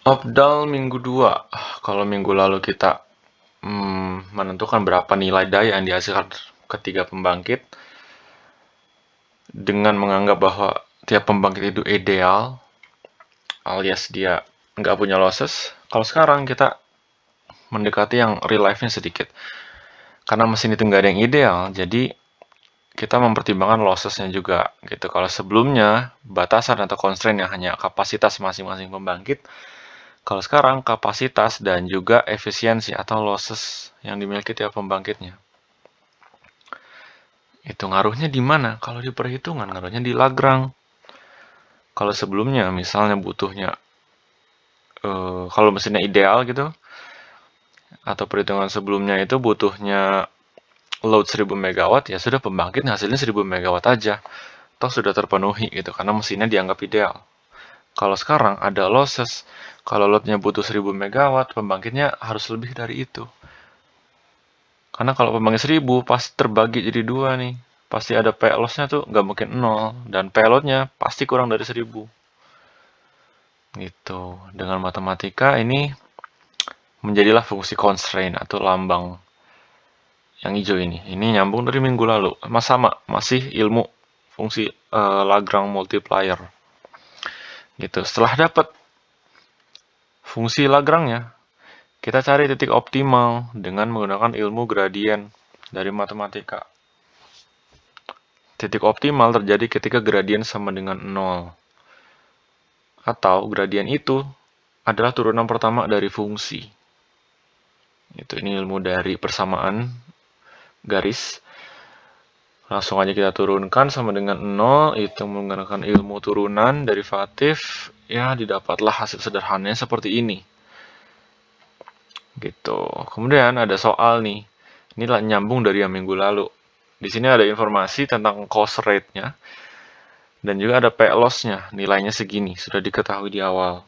Opdal minggu 2. Kalau minggu lalu kita menentukan berapa nilai daya yang dihasilkan ketiga pembangkit dengan menganggap bahwa tiap pembangkit itu ideal, alias dia nggak punya losses. Kalau sekarang kita mendekati yang real life-nya sedikit. Karena mesin itu nggak ada yang ideal, jadi kita mempertimbangkan losses-nya juga gitu. Kalau sebelumnya batasan atau constraint yang hanya kapasitas masing-masing pembangkit, kalau sekarang kapasitas dan juga efisiensi atau losses yang dimiliki tiap pembangkitnya. Itu ngaruhnya di mana? Kalau di perhitungan, ngaruhnya di Lagrange. Kalau sebelumnya misalnya butuhnya, kalau mesinnya ideal gitu, atau perhitungan sebelumnya itu butuhnya load 1000 megawatt, ya sudah pembangkit hasilnya 1000 megawatt aja. Toh sudah terpenuhi gitu, karena mesinnya dianggap ideal. Kalau sekarang ada losses, kalau loadnya butuh 1000 megawatt, pembangkitnya harus lebih dari itu. Karena kalau pembangkit 1000 pasti terbagi jadi dua nih. Pasti ada P loss-nya tuh nggak mungkin 0. Dan P load-nya pasti kurang dari 1000. Gitu. Dengan matematika ini menjadilah fungsi constraint atau lambang yang hijau ini. Ini nyambung dari minggu lalu. Sama, masih ilmu fungsi Lagrange multiplier. Gitu. Setelah dapat fungsi Lagrange-nya, kita cari titik optimal dengan menggunakan ilmu gradien dari matematika. Titik optimal terjadi ketika gradien sama dengan 0. Atau gradien itu adalah turunan pertama dari fungsi. Ini ilmu dari persamaan garis. Langsung aja kita turunkan sama dengan 0, itu menggunakan ilmu turunan derivatif, ya didapatlah hasil sederhananya seperti ini. Gitu. Kemudian ada soal nih. Inilah nyambung dari yang minggu lalu. Di sini ada informasi tentang cost rate-nya dan juga ada P loss-nya. Nilainya segini, sudah diketahui di awal.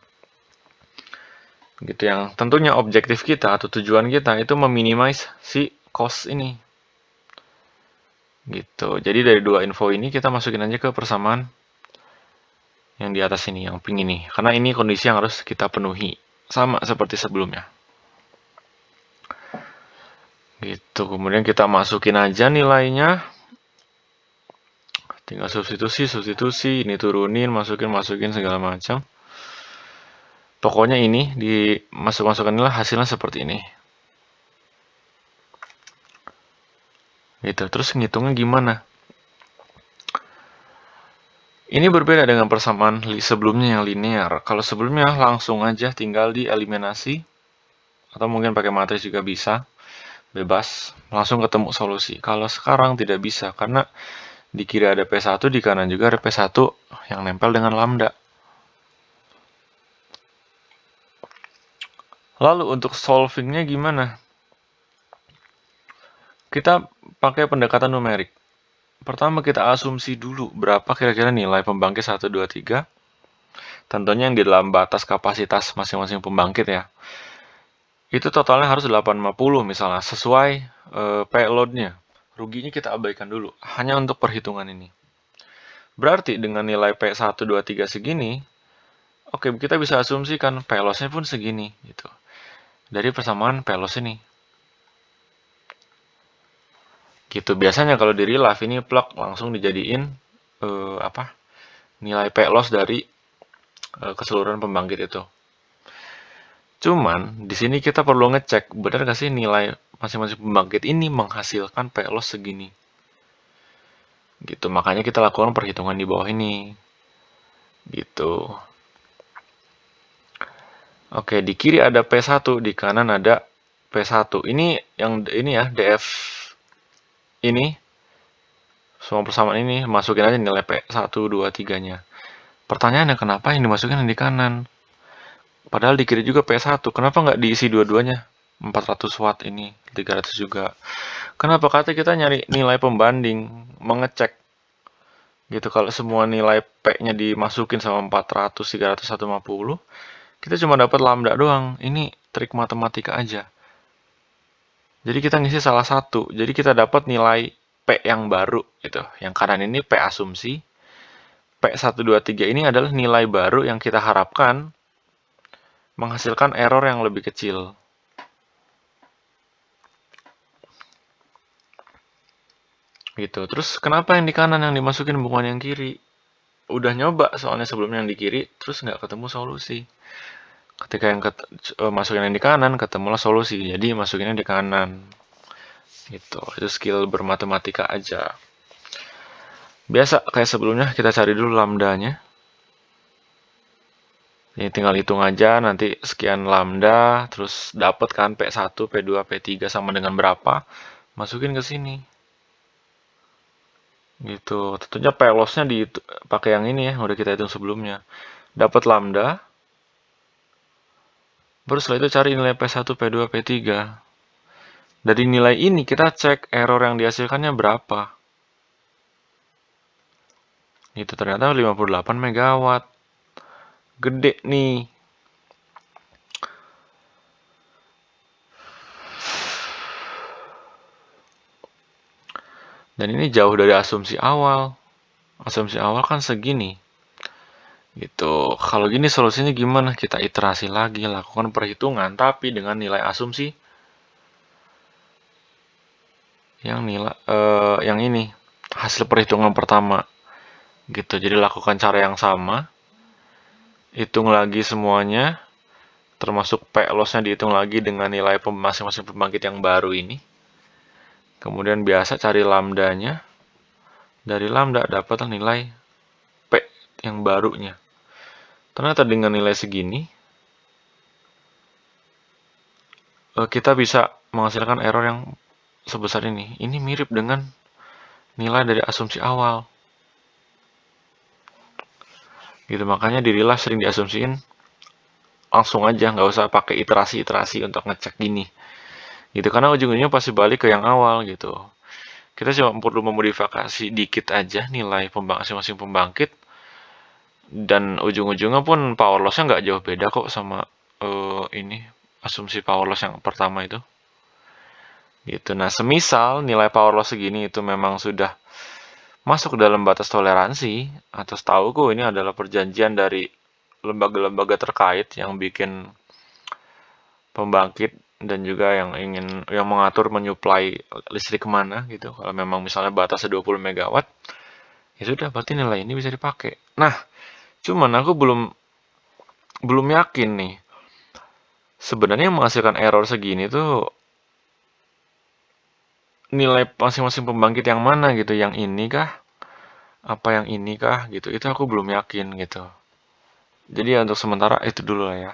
Gitu, yang tentunya objektif kita atau tujuan kita itu meminimize si cost ini. Gitu. Jadi dari dua info ini kita masukin aja ke persamaan yang di atas ini, yang pink ini. Karena ini kondisi yang harus kita penuhi. Sama seperti sebelumnya. Gitu. Kemudian kita masukin aja nilainya. Tinggal substitusi, ini turunin, masukin segala macam. Pokoknya ini dimasuk-masukanlah hasilnya seperti ini. Gitu. Terus ngitungnya gimana? Ini berbeda dengan persamaan sebelumnya yang linear. Kalau sebelumnya langsung aja tinggal dieliminasi, atau mungkin pakai matriks juga bisa, bebas, langsung ketemu solusi. Kalau sekarang tidak bisa, karena di kiri ada P1, di kanan juga ada P1 yang nempel dengan lambda. Lalu untuk solvingnya gimana? Kita pakai pendekatan numerik. Pertama kita asumsi dulu berapa kira-kira nilai pembangkit 1, 2, 3. Tentunya yang di dalam batas kapasitas masing-masing pembangkit ya. Itu totalnya harus 850 misalnya, sesuai payload-nya. Ruginya kita abaikan dulu, hanya untuk perhitungan ini. Berarti dengan nilai P1, 2, 3 segini, oke, kita bisa asumsikan P-loss-nya pun segini. Gitu. Dari persamaan P-loss ini. Gitu. Biasanya kalau di real life ini plug langsung dijadiin nilai P-loss dari keseluruhan pembangkit itu. Cuman, di sini kita perlu ngecek, benar nggak sih nilai masing-masing pembangkit ini menghasilkan P-loss segini. Gitu, makanya kita lakukan perhitungan di bawah ini. Gitu. Oke, di kiri ada P1, di kanan ada P1. Ini yang ini ya, DF ini. Semua persamaan ini masukin aja nilai P1, 2, 3-nya. Pertanyaannya kenapa yang dimasukin yang di kanan? Padahal di kiri juga P1. Kenapa nggak diisi dua-duanya? 400 watt ini, 300 juga. Kenapa? Kata kita nyari nilai pembanding, mengecek. Gitu, kalau semua nilai P-nya dimasukin sama 400, 300, 150, kita cuma dapat lambda doang. Ini trik matematika aja. Jadi kita ngisi salah satu. Jadi kita dapat nilai P yang baru gitu. Yang kanan ini P asumsi. P1, 2, 3 ini adalah nilai baru yang kita harapkan menghasilkan error yang lebih kecil. Gitu. Terus kenapa yang di kanan yang dimasukin bukan yang kiri? Udah nyoba soalnya sebelumnya yang di kiri, terus nggak ketemu solusi. Ketika yang masukin yang di kanan, ketemulah solusi. Jadi masukinnya di kanan. Gitu. Itu skill bermatematika aja. Biasa kayak sebelumnya kita cari dulu lambdanya. Ini tinggal hitung aja nanti sekian lambda, terus dapat kan P1, P2, P3 sama dengan berapa. Masukin ke sini. Gitu. Tentunya P loss-nya pakai yang ini ya, udah kita hitung sebelumnya. Dapat lambda. Baru setelah itu cari nilai P1, P2, P3. Dari nilai ini kita cek error yang dihasilkannya berapa. Itu ternyata 58 megawatt. Gede nih. Dan ini jauh dari asumsi awal. Asumsi awal kan segini. Gitu. Kalau gini solusinya gimana? Kita iterasi lagi, lakukan perhitungan, tapi dengan nilai asumsi yang ini hasil perhitungan pertama. Gitu. Jadi lakukan cara yang sama. Hitung lagi semuanya, termasuk P loss-nya dihitung lagi dengan nilai masing-masing pembangkit yang baru ini. Kemudian biasa cari lambdanya. Dari lambda dapat nilai P yang barunya. Ternyata dengan nilai segini, kita bisa menghasilkan error yang sebesar ini. Ini mirip dengan nilai dari asumsi awal. Gitu, makanya dirilah sering diasumsiin langsung aja, nggak usah pakai iterasi-iterasi untuk ngecek gini. Gitu, karena ujung-ujungnya pasti balik ke yang awal gitu. Kita cuma perlu memodifikasi dikit aja nilai masing-masing pembangkit, dan ujung-ujungnya pun power loss-nya nggak jauh beda kok sama ini asumsi power loss yang pertama itu. Gitu. Nah, semisal nilai power loss segini itu memang sudah masuk ke dalam batas toleransi, atau setahuku ini adalah perjanjian dari lembaga-lembaga terkait yang bikin pembangkit dan juga yang mengatur menyuplai listrik kemana gitu. Kalau memang misalnya batasnya 20 megawatt, ya sudah berarti nilai ini bisa dipakai. Nah, cuman aku belum yakin nih. Sebenarnya yang menghasilkan error segini tuh nilai masing-masing pembangkit yang mana gitu, yang ini kah? Apa yang ini kah gitu? Itu aku belum yakin gitu. Jadi untuk sementara itu dulu lah ya.